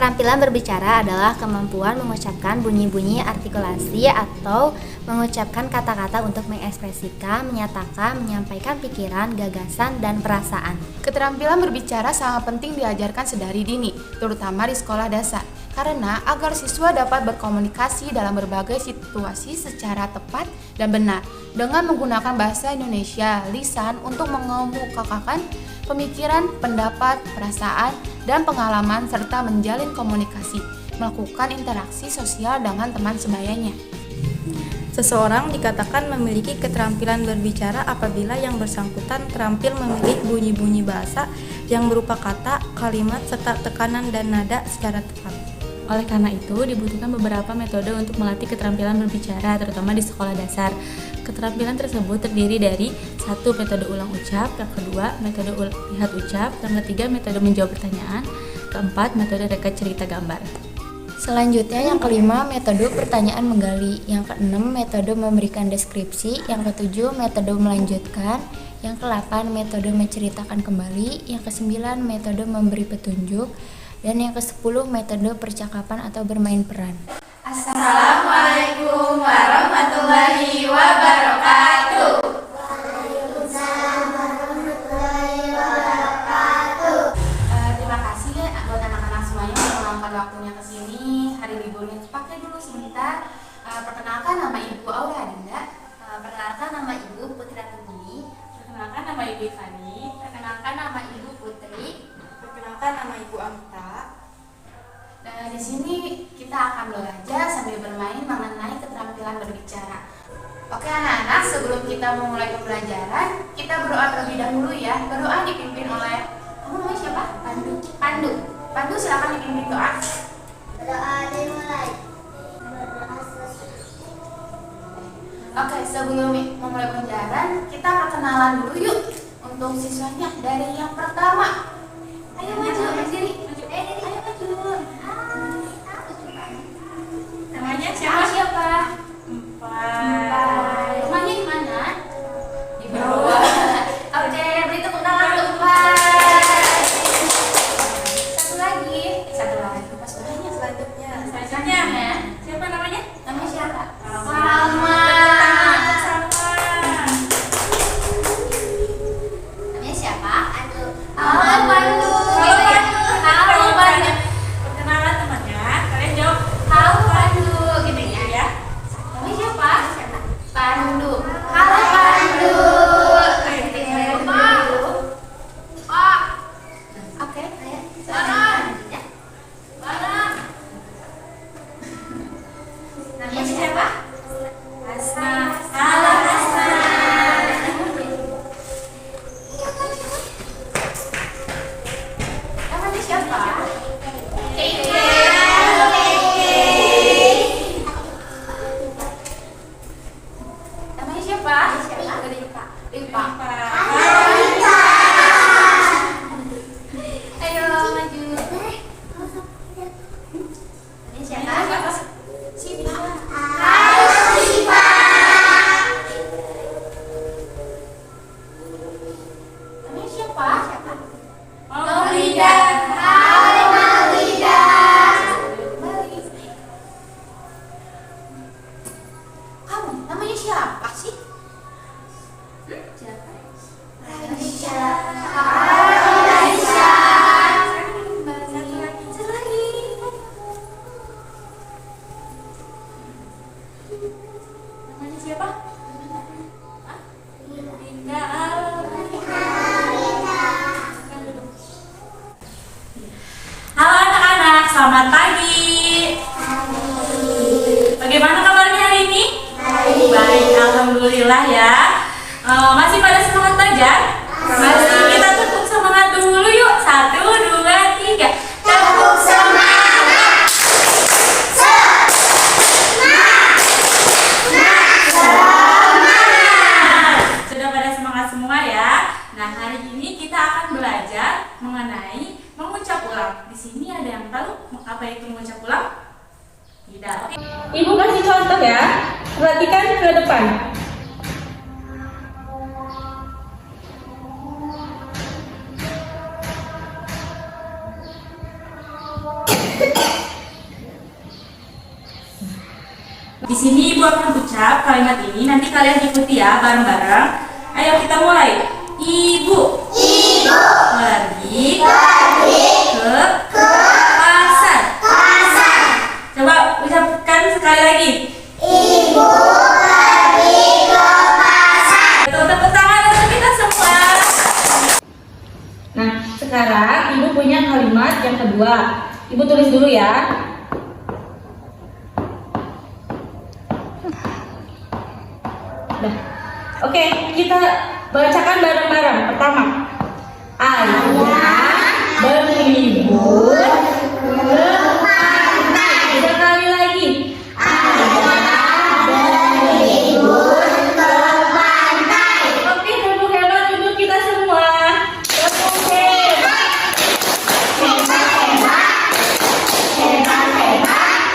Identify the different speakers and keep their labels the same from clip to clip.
Speaker 1: Keterampilan berbicara adalah kemampuan mengucapkan bunyi-bunyi artikulasi atau mengucapkan kata-kata untuk mengekspresikan, menyatakan, menyampaikan pikiran, gagasan, dan perasaan.
Speaker 2: Keterampilan berbicara sangat penting diajarkan sedari dini, terutama di sekolah dasar, karena agar siswa dapat berkomunikasi dalam berbagai situasi secara tepat dan benar, dengan menggunakan bahasa Indonesia lisan untuk mengemukakan pemikiran, pendapat, perasaan, dan pengalaman serta menjalin komunikasi, melakukan interaksi sosial dengan teman sebayanya.
Speaker 3: Seseorang dikatakan memiliki keterampilan berbicara apabila yang bersangkutan terampil memilih bunyi-bunyi bahasa yang berupa kata, kalimat, serta tekanan dan nada secara tepat.
Speaker 4: Oleh karena itu, dibutuhkan beberapa metode untuk melatih keterampilan berbicara, terutama di sekolah dasar. Keterampilan tersebut terdiri dari 1. Metode ulang ucap, yang kedua, metode lihat ucap, yang ketiga, metode menjawab pertanyaan, keempat, metode reka cerita gambar.
Speaker 1: Selanjutnya yang kelima, metode pertanyaan menggali, yang keenam, metode memberikan deskripsi, yang ketujuh, metode melanjutkan, yang ke-8, metode menceritakan kembali, yang ke-9, metode memberi petunjuk, dan yang ke-10, metode percakapan atau bermain peran.
Speaker 5: Assalamualaikum warahmatullahi wabarakatuh.
Speaker 1: Waalaikumsalam warahmatullahi wabarakatuh.
Speaker 5: Terima kasih buat anak-anak semuanya yang meluangkan waktunya ke sini. Hari liburnya pakai dulu sebentar. Perkenalkan, nama Ibu Aura Adinda.
Speaker 1: Perkenalkan, nama Ibu Putri Ratubumi.
Speaker 5: Perkenalkan, nama Ibu Ivani.
Speaker 1: Perkenalkan, nama Ibu Putri.
Speaker 3: Perkenalkan, nama Ibu Amita.
Speaker 5: Nah, di sini kita akan belajar sambil bermain mengenai keterampilan berbicara. Oke anak-anak, sebelum kita memulai pembelajaran, kita berdoa terlebih dahulu ya. Berdoa dipimpin oleh, kamu namanya siapa? Pandu. Pandu silakan dipimpin doa.
Speaker 1: Doa dimulai.
Speaker 5: Oke, sebelum memulai pembelajaran, kita perkenalan dulu yuk untuk siswanya dari yang pertama. Ayo maju, berdiri. Ayo maju. Namanya siapa? Empat. Rumahnya di mana? Di bawah. Oke, beri tepuk tangan untuk Empat. Satu lagi. Pas banyak selanjutnya. Siapa namanya? Namanya siapa? Salma. Namanya siapa? Halo Pandu. Halo Pandu.
Speaker 6: Perkenalan temannya, kalian jawab
Speaker 5: Halo Pandu. Gitu ya. Namanya siapa? Pandu. Halo Pandu. Pak. Oke. Selanjutnya. Namanya siapa?
Speaker 6: Hasna. Halo Hasna.
Speaker 5: Namanya siapa? Keke. Namanya siapa? Rifa. Ayo maju. Namanya siapa? Siva. Namanya siapa? Maulida. Hai Maulida. Kamu namanya siapa sih? Siapa? Raisya. Hai Raisya. Satu lagi. Namanya siapa? Dinda.
Speaker 6: Halo anak-anak, selamat pagi. Bagaimana kabarnya hari ini? Baik, alhamdulillah ya. Masih pada semangat belajar? Masih. Kita tepuk semangat dulu yuk. 1, 2, 3. Tepuk semangat. Sudah pada semangat semua ya. Nah, hari ini kita akan belajar mengenai mengucap ulang. Di sini ada yang tahu apa itu mengucap ulang? Tidak. Oke. Ibu kasih contoh ya. Perhatikan ke depan. Di sini Ibu akan ucap kalimat ini, nanti kalian ikuti ya bareng-bareng. Ayo kita mulai. Ibu pergi ke pasar. Coba ucapkan sekali lagi. Ibu pergi ke pasar. Tepuk tangan untuk kita semua. Nah, sekarang Ibu punya kalimat yang kedua. Ibu tulis dulu ya. Oke, kita bacakan bareng-bareng. Pertama, ayah berlibur ke pantai. Sekali lagi, ayah berlibur ke pantai. Oke, tepuk hebat untuk kita semua. Tepuk hebat. Hebat.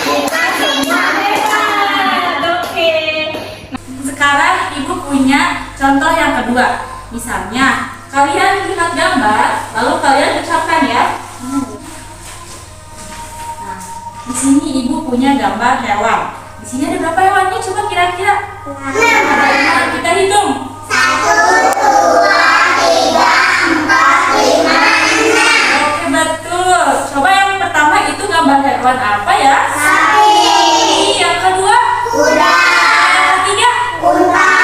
Speaker 6: Kita semua hebat. Oke. Sekarang Ibu punya contoh yang kedua. Misalnya, kalian lihat gambar, lalu kalian ucapkan ya. Nah, di sini Ibu punya gambar hewan. Di sini ada berapa hewannya? Coba kira-kira. Kita hitung. 1, 2, 3, 4, 5, 6. Oke, betul. Coba yang pertama itu gambar hewan apa ya? Sapi. Yang kedua? Kuda. Yang ketiga? Unta.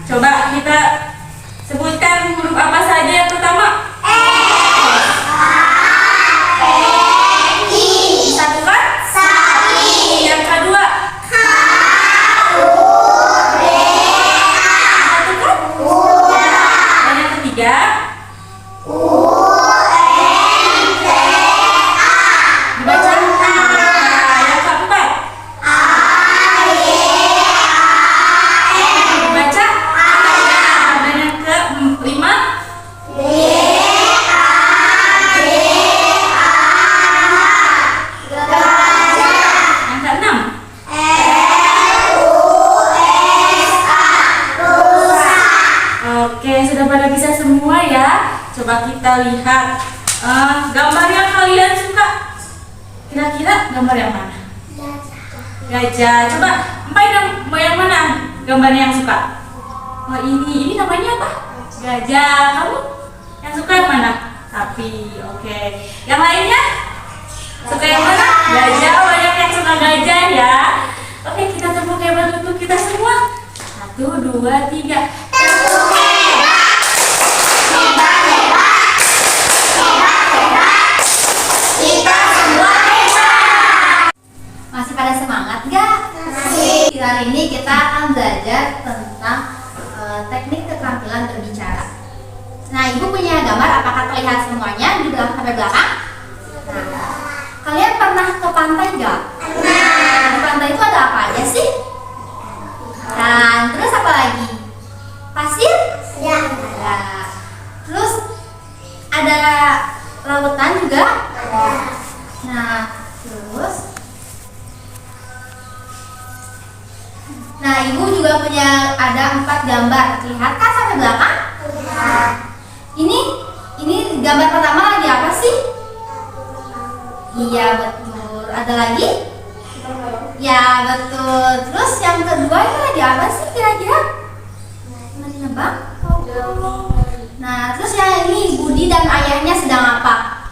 Speaker 6: Coba kita sebutkan huruf apa saja yang pertama? Disatukan? Sapi. Yang kedua? Disatukan? Kuda. Dan yang ketiga? Dibaca? Yang keempat? Dibaca? Pada bisa semua ya. Coba kita lihat gambar yang kalian suka. Kira-kira gambar yang mana? Gajah. Coba Empai yang mana gambarnya yang suka? Oh ini namanya apa? Gajah. Kamu yang suka yang mana? Sapi. Oke. Yang lainnya? Suka yang mana? Gajah. Banyak yang suka gajah ya. Oke, kita tepuk hebat untuk kita semua. 1, 2, 3.
Speaker 7: Masih pada semangat gak? Masih. Hari ini kita akan belajar tentang teknik keterampilan berbicara. Nah, Ibu punya gambar, apakah terlihat semuanya di belakang sampai belakang? Nah, kalian pernah ke pantai gak? Pernah. Di pantai itu ada apa aja sih? Dan terus apa lagi? Pasir? Ya. Ada. Terus ada lautan juga? Ada. Nah, terus Ibu juga punya ada 4 gambar. Lihat kan sampai belakang? Ya. Ini gambar pertama lagi apa sih? Iya betul. Ada lagi? Ya betul. Terus yang kedua ini lagi apa sih kira-kira? Lagi nebak? Nah terus yang ini Budi dan ayahnya sedang apa?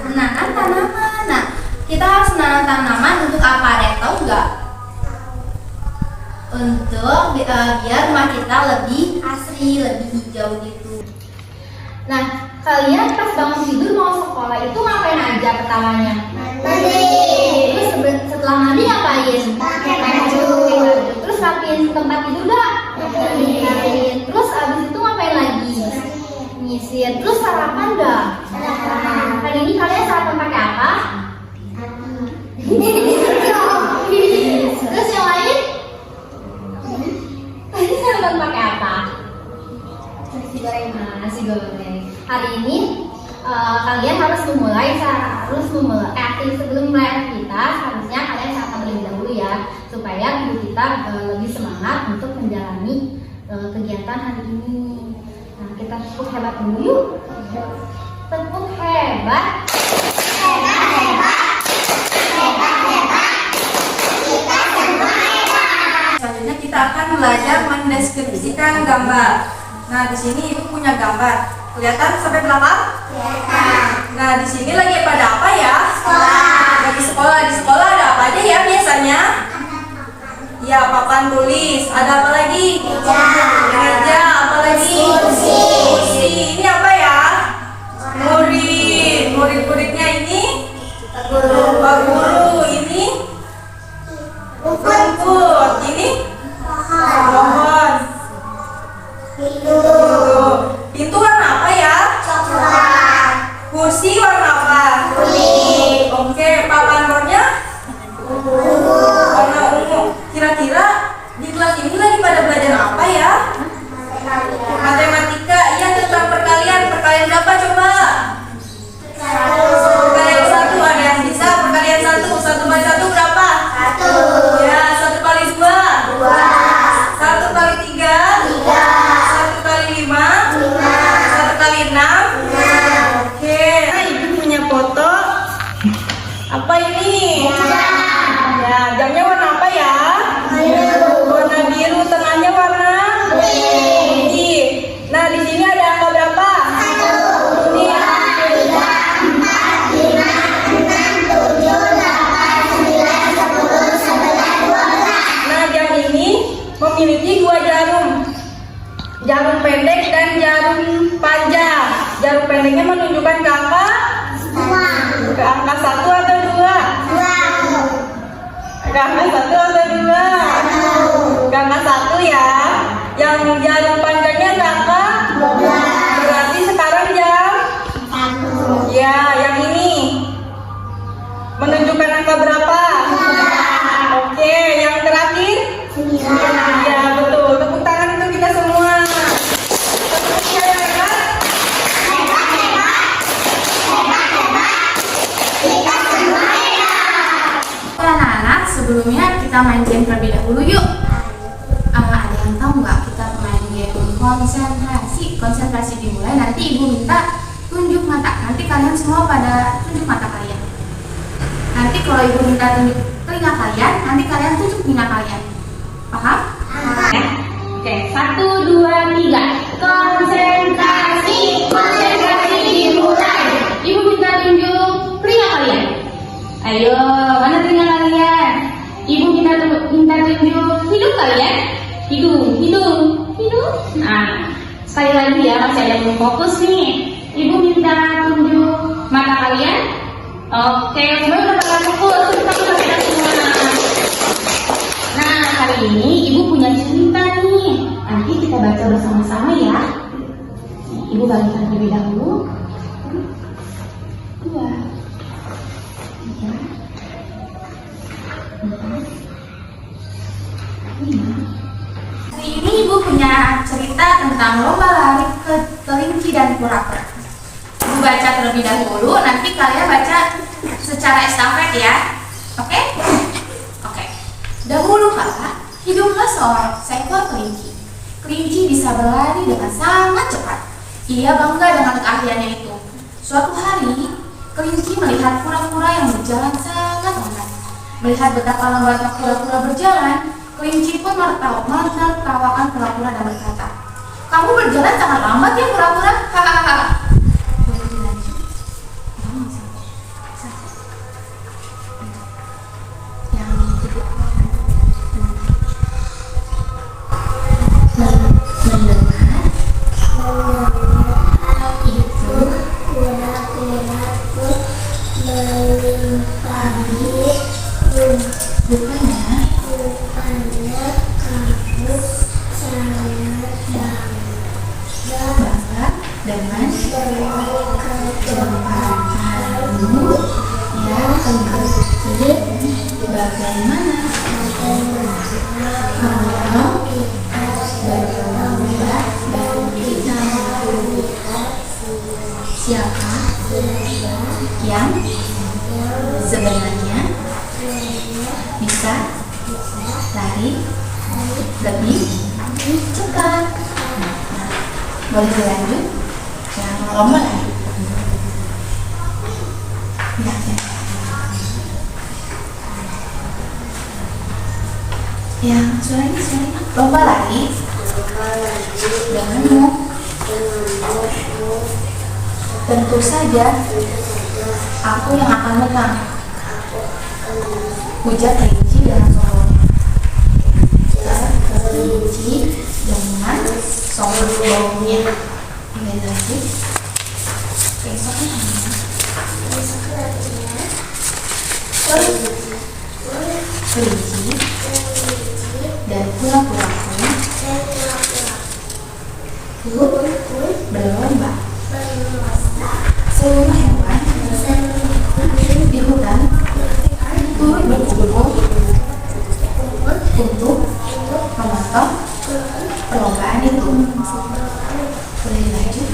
Speaker 7: Menanam tanaman. Nah kita harus menanam tanaman untuk apa? Ada yang tahu nggak? Untuk biar rumah kita lebih asri, lebih hijau gitu. Nah, kalian pas bangun tidur mau sekolah itu ngapain aja pertamanya? Mandi. Terus setelah mandi ngapain? Pakai baju. Terus rapiin tempat tidur gak? Rapiin. Terus abis itu ngapain lagi? Nyisir. Terus sarapan gak? Sarapan. Hari ini kalian sarapan pakai apa? Terus yang lain? Tadi sarapan pakai apa? Nasi goreng. Hari ini kalian harus memulai sebelum mulai aktivitas harusnya kalian sarapan terlebih dahulu ya supaya tubuh kita
Speaker 8: kita lebih semangat untuk menjalani kegiatan hari ini. Nah, kita tepuk hebat dulu yuk. Tepuk hebat. Hebat, hebat. Hebat, hebat. Kita semua hebat.
Speaker 3: Selanjutnya kita akan belajar mendeskripsikan gambar. Nah, di sini Ibu punya gambar. Kelihatan sampai berapa? Kelihatan. Nah, di sini lagi pada apa ya? Sekolah. Lagi sekolah. Di sekolah ada apa aja ya biasanya? Ya, papan tulis. Ada apa lagi? Meja. Apa lagi? Kursi. Ini apa ya? Murid. Murid-muridnya ini? Pak guru. Ini? Rumput. Ini? Pohon. Pintu warna apa ya? Coklat. Kursi warna apa? Kuning. Oke, papan bornya? Warna ungu. Kira-kira di kelas ini lagi pada belajar apa ya? Matematika. Iya, tentang perkalian. Perkalian berapa coba? Perkalian 1. Ada yang bisa perkalian 1. 1 kali 1 berapa? 1. Ya, 1 kali 2. 1 kali 3. 1 kali 5. 1 kali 6. Oke. Nah, Ibu punya foto. Apa ini? Ya, jamnya warna apa ya? Warna biru. Tengahnya warna putih. Nah, di sini ada angka berapa? 1, 2, 3, 4, 5, 6, 7, 8, 9, 10, 11, 12. Nah, jam ini memiliki 2 jarum. Jarum pendek dan jarum panjang. Jarum pendeknya menunjukkan ke angka? Ke angka 1 atau 2? Ke angka 1 atau 2? Ke angka 1 ya. Yang jarum panjangnya ke angka 12. Berarti sekarang jam 1. Ya, yang ini menunjukkan angka berapa? 9. Oke, yang terakhir? 9. Ya, betul. Tepuk tangan untuk kita semua.
Speaker 5: Anak-anak, sebelumnya kita main game terlebih dahulu yuk. Ada yang tahu nggak kita main game konsentrasi? Konsentrasi dimulai, nanti Ibu minta tunjuk mata. Nanti kalian semua pada tunjuk mata kalian. Nanti kalau Ibu minta tunjuk telinga kalian, nanti kalian tunjuk telinga kalian. Paham?
Speaker 8: Oke, 1, 2, 3. Konsentrasi. Konsentrasi dimulai. Ibu minta tunjuk telinga kalian. Ayo, mana telinga kalian? Ibu minta tunjuk hidung kalian. Hidung. Nah, sekali lagi ya, masih ada yang belum fokus nih. Ibu minta tunjuk mata kalian. Oke, semua udah pada fokus. Kita semua. Nah, hari ini Ibu punya cerita nih. Nanti kita baca bersama-sama ya. Ibu bagikan terlebih dahulu. 2, 3, 4, 5.
Speaker 5: Hari ini Ibu punya cerita tentang lomba lari ke kelinci dan kura-kura. Ibu baca terlebih dahulu, nanti kalian baca secara estafet ya. Oke? Oke. Dahulu kala, hiduplah seekor kelinci. Kelinci bisa berlari dengan sangat cepat. Ia bangga dengan keahliannya itu. Suatu hari, kelinci melihat kura-kura yang berjalan sangat lambat. Melihat betapa lambatnya kura-kura berjalan, kelinci pun menertawakan kura-kura dan berkata, "Kamu berjalan sangat lambat ya kura-kura? Hahaha." Siapa yang sebenarnya bisa lari lebih cepat. Boleh dilanjut? Yang lomba lari. Ya, ya. Yang suaranya lomba lari denganmu. Tentu saja aku yang akan menang, ujar kelinci dengan songongnya. Kelinci dengan songongnya. Mulai lagi. Besoknya kelinci dan kura-kuraku berlomba. Seluruh hewan di hutan turut berkumpul untuk menonton perlombaan itu. Boleh lanjut?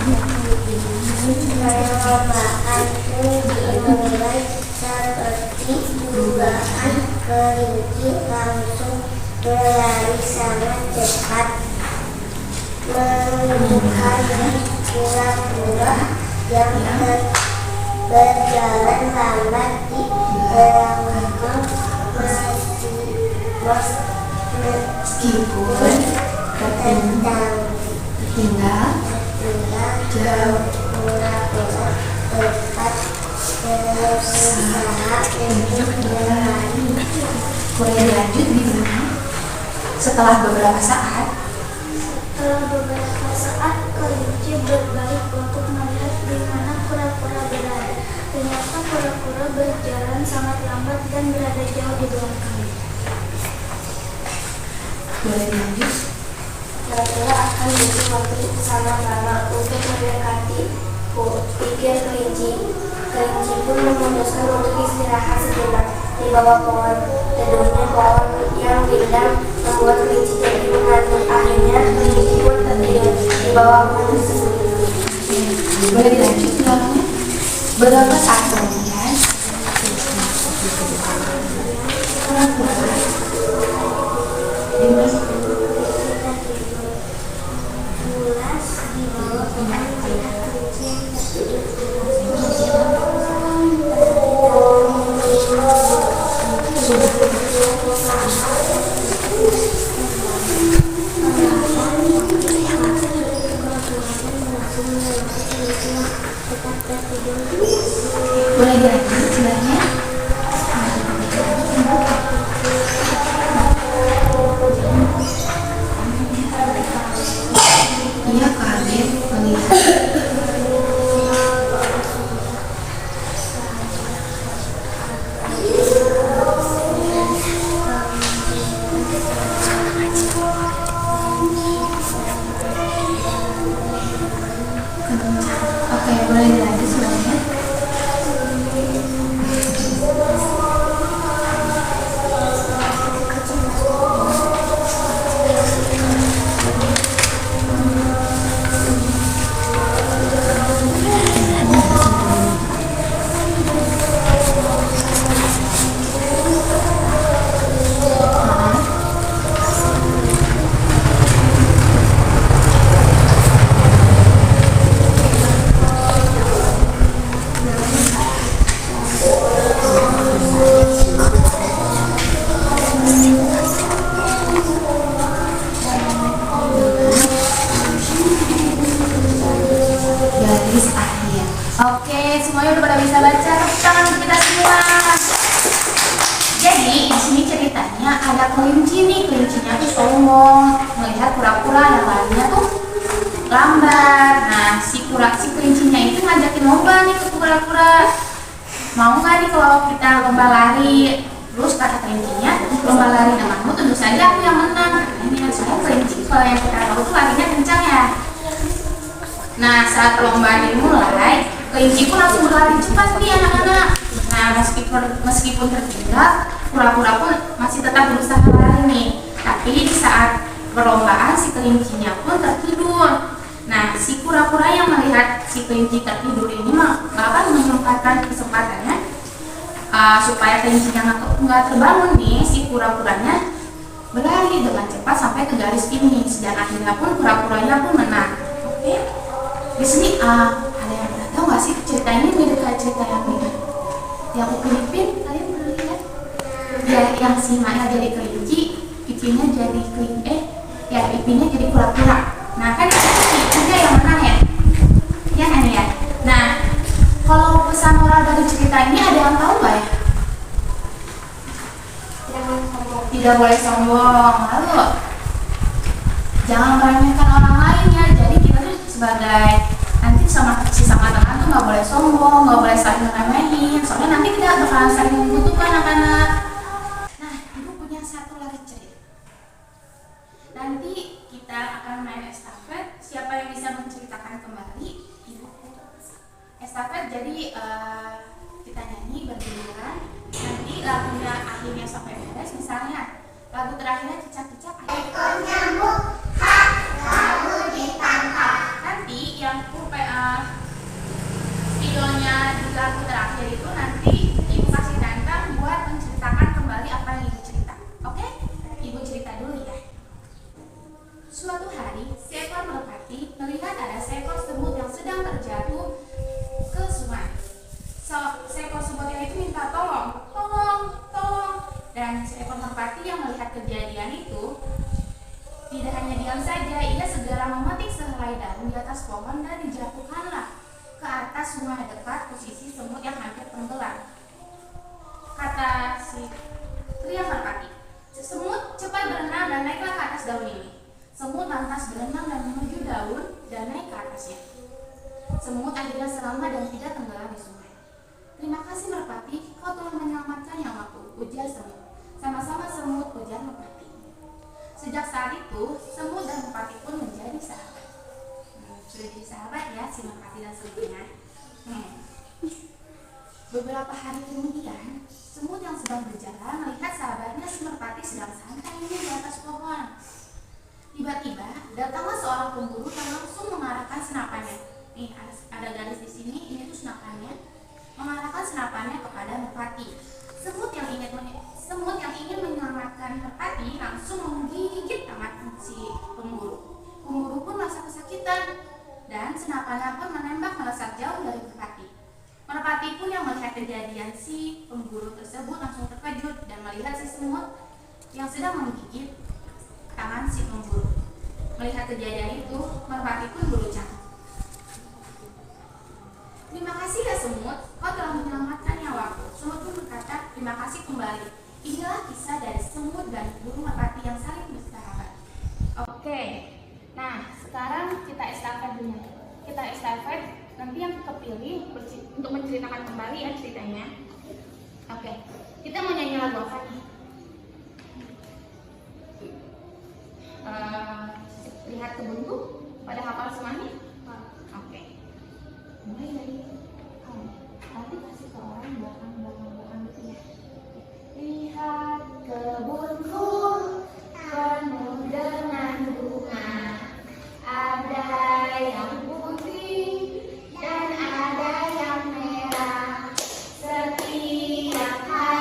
Speaker 9: Perlombaan dimulai seperti dugaan. Kelinci langsung berlari sangat cepat menunjukkan kura-kura yang berjalan lambat di belakang
Speaker 5: meskipun tertinggal jauh.
Speaker 9: Kura-kura tetap berusaha untuk berlari.
Speaker 5: Boleh dilanjut di mana? Setelah beberapa saat,
Speaker 9: kelinci berbalik untuk melihat di mana kura-kura berada. Ternyata kura-kura berjalan sangat lambat dan berada jauh di belakang.
Speaker 5: boleh dilanjut?
Speaker 9: Kura-kura akan butuh waktu sangat lama untuk mendekati, pikir kelinci. Kelinci pun memutuskan untuk istirahat sejenak di bawah pohon. Teduhnya pohon yang rindang membuat kelinci jadi mengantuk. Akhirnya kelinci pun tertidur di bawah pohon tersebut.
Speaker 5: Boleh dilanjut ulangannya? Beberapa saat kemudian, kura-kura
Speaker 9: Bulas di bawah pohon melihat kelinci yang tertidur.
Speaker 5: boleh dilanjut sebenarnya? Ia kaget melihat Oke, boleh dilanjut sebenarnya? Garis akhir. Oke, semuanya udah pada bisa baca. Tepuk tangan untuk kita semua. Jadi di sini ceritanya ada kelinci nih. Kelincinya tuh sombong melihat kura-kura yang larinya tuh lambat. Nah, si kelincinya itu ngajakin lomba nih ke kura-kura. Mau nggak nih kalau kita lomba lari? Terus kata kelincinya, lomba lari denganmu tentu saja aku yang menang. Ini kan semua kelinci kalau yang kita tahu tuh larinya kencang ya. Nah, saat perlombaan dimulai, kelinci pun langsung berlari cepat nih anak-anak. Nah, meskipun tertinggal, kura-kura pun masih tetap berusaha lari nih. Tapi di saat perlombaan si kelincinya pun tertidur. Nah, si kura-kura yang melihat si kelinci tertidur ini malah menyempatkan kesempatannya supaya kelincinya nggak terbangun nih, si kura-kuranya berlari dengan cepat sampai ke garis finish dan akhirnya pun kura-kuranya pun menang. Oke, di sini ada yang pernah tahu nggak sih cerita ini mirip kayak cerita yang Upin Ipin? Kalian pernah lihat? Ya, yang singanya jadi kelinci, Ipinnya jadi Ipinnya jadi kura-kura. Nah kan juga yang menang ya, ya kan ya. Nah, kalau pesan moral dari cerita ini ada yang tahu nggak ya? Tidak boleh sombong. Lalu jangan meremehkan orang lain ya. Jadi kita tuh sebagai nanti sama teman tuh nggak boleh sombong, nggak boleh saling ngeremehin. Soalnya nanti kita bakalan saling membutuhkan anak-anak. Nah, ibu punya satu lagi cerita. Nanti kita akan main estafet. Siapa yang bisa menceritakan kembali? Ibu estafet. Jadi kita nyanyi bergiliran. Nanti lagunya akhirnya sampai beres. Misalnya lagu terakhirnya cicak-cicak.
Speaker 9: Ekor nyamuk lalu ditangkap.
Speaker 5: Nanti yang videonya di lagu terakhir itu nanti ibu kasih tantang buat menceritakan kembali apa yang ibu cerita. Oke? Ibu cerita dulu ya. Suatu hari, seekor merpati melihat ada seekor semut yang sedang terjatuh ke sungai. Seekor semutnya itu minta tolong. Dan seekor merpati yang melihat kejadian itu tidak hanya diam saja, ia segera memetik sehelai daun di atas pohon dan dijatuhkanlah ke atas sungai dekat posisi semut yang hampir tenggelam. Kata si pria merpati, "Semut, cepat berenang dan naiklah ke atas daun ini." Semut lantas berenang dan menuju daun dan naik ke atasnya. Semut akhirnya selamat dan tidak tenggelam di sungai. "Terima kasih merpati, kau telah menyelamatkan nyawaku," ujar semut. "Sama-sama semut," ujar merpati. Sejak saat itu, semut dan merpati pun menjadi sahabat. Sudah jadi sahabat ya si merpati dan semutnya. Beberapa hari kemudian, semut yang sedang berjalan melihat sahabatnya si merpati sedang santai di atas pohon. Tiba-tiba datanglah seorang pemburu yang langsung mengarahkan senapannya. Nih ada garis di sini, ini tuh senapannya. Mengarahkan senapannya kepada merpati. Semut yang ingin menyelamatkan merpati langsung menggigit tangan si pemburu. Pemburu pun merasa kesakitan dan senapannya pun menembak melesat jauh dari merpati. Merpati pun yang melihat kejadian si pemburu tersebut langsung terkejut dan melihat si semut yang sedang menggigit tangan si pemburu. Melihat kejadian itu, merpati pun berucap, "Terima kasih ya semut, kau telah menyelamatkan nyawaku." Semut pun berkata, "Terima kasih kembali." Inilah kisah dari semut dan burung merpati yang saling bersahabat. Oke, nah sekarang kita estafet dulu. Kita estafet, nanti yang kepilih untuk menceritakan kembali ya ceritanya. Oke, kita mau nyanyi lagu apa nih? Lihat kebunku, pada hafal semuanya? Oke. Mulai dari kamu. Nanti kasih ke orang belakang gitu ya. Lihat kebunku penuh dengan bunga, ada yang putih dan ada yang merah. Setiap hari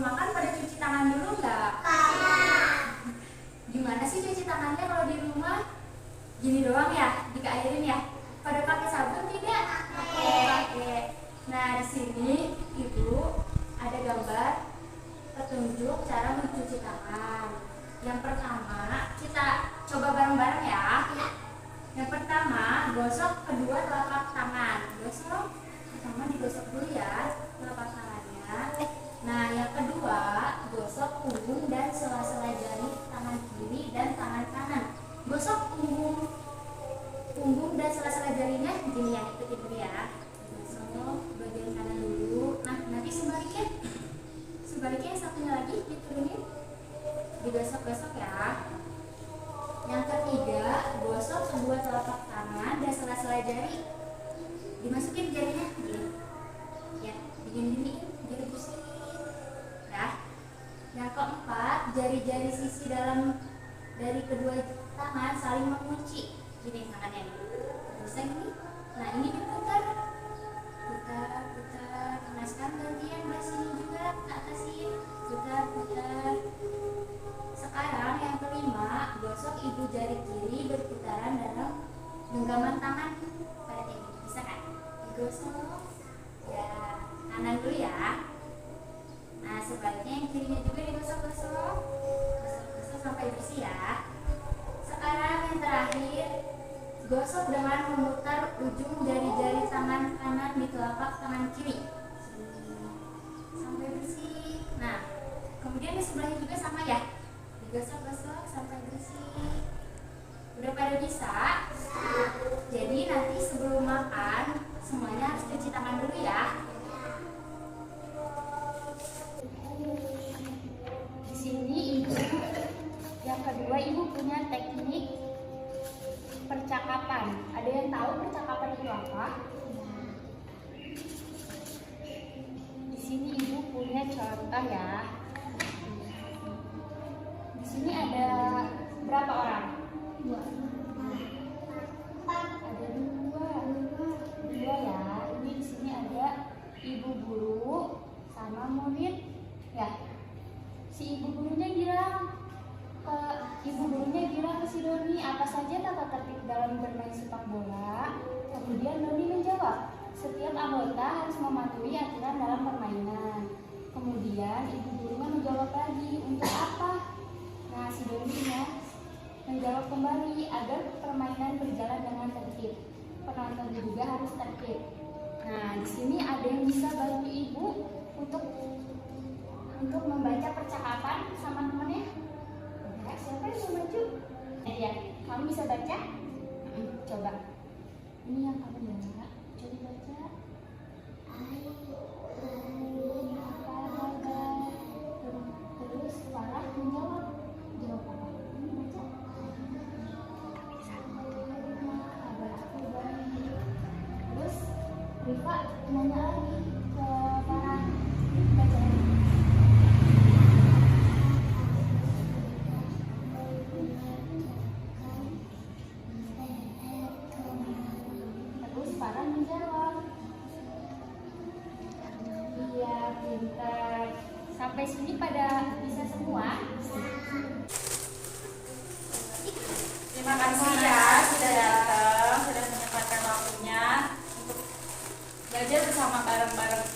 Speaker 5: makan pada cuci tangan dulu nggak? Gimana sih cuci tangannya kalau di rumah? Gini doang ya, dikairin ya? Pada pakai sabun tidak? Pakai. Nah, di sini Ibu ada gambar petunjuk cara mencuci tangan. Yang pertama, kita coba bareng-bareng ya. Yang pertama, gosok kedua telapak tangan. Gosok, pertama digosok dulu ya telapak tangannya. Nah, yang kedua, gosok punggung dan sela-sela jari tangan kiri dan tangan kanan. Gosok punggung dan sela-sela jarinya gini ya, ikutin dulu ya. Gosok bagian kanan dulu. Nah, nanti sebaliknya yang satunya lagi diturunin, digosok-gosok ya. Yang ketiga, gosok kedua telapak tangan dan sela-sela jari. Dimasukin jarinya gini. Ya, digini-giniin, jari bersih. Ya. Yang keempat, jari-jari sisi dalam dari kedua tangan saling mengunci. Gini tangannya. Bisa gini. Nah, ini diputar. Putar. Nah, sekarang gantian belah sini juga ke atasin. Putar. Sekarang yang kelima, gosok ibu jari kiri berputaran dalam genggaman tangan pada ini. Bisa kan? Digosok. Ya, kanan dulu ya. Nah, sebaliknya yang kirinya juga digosok-gosok. Gosok sampai bersih ya. Sekarang yang terakhir, gosok dengan memutar ujung jari-jari tangan kanan di telapak tangan kiri sampai bersih. Nah, kemudian di sebelahnya juga sama ya, digosok-gosok sampai bersih. Udah pada bisa? Jadi nanti sebelum makan semuanya harus cuci tangan dulu ya. Di sini Ibu yang kedua, Ibu punya teknik percakapan. Ada yang tahu percakapan itu apa? Di sini Ibu punya contoh ya. Di sini ada berapa orang? Ada dua ya. Ini di sini ada ibu guru sama murid ya. Si ibu gurunya bilang ke si Doni, apa saja tata tertib dalam bermain sepak bola. Kemudian Doni menjawab, setiap anggota harus mematuhi aturan dalam permainan. Kemudian ibu gurunya menjawab lagi, untuk apa? Nah, si Doni menjawab kembali, agar permainan berjalan dengan tertib. Penonton juga harus tertib. Nah, di sini ada yang bisa bantu ibu untuk membaca percakapan sama temannya. Ya, siapa yang mau maju? Ya, kamu bisa baca? Coba. Ini yang kamu baca. Coba baca. Terus Farah menjawab. Jawab apa? Ini baca. Terus Rifa nanya lagi ke Farah. Baca. Farah menjawab, iya pintar. Sampai sini pada bisa semua.
Speaker 6: Terima kasih ya sudah datang, sudah menyempatkan waktunya untuk belajar bersama bareng-bareng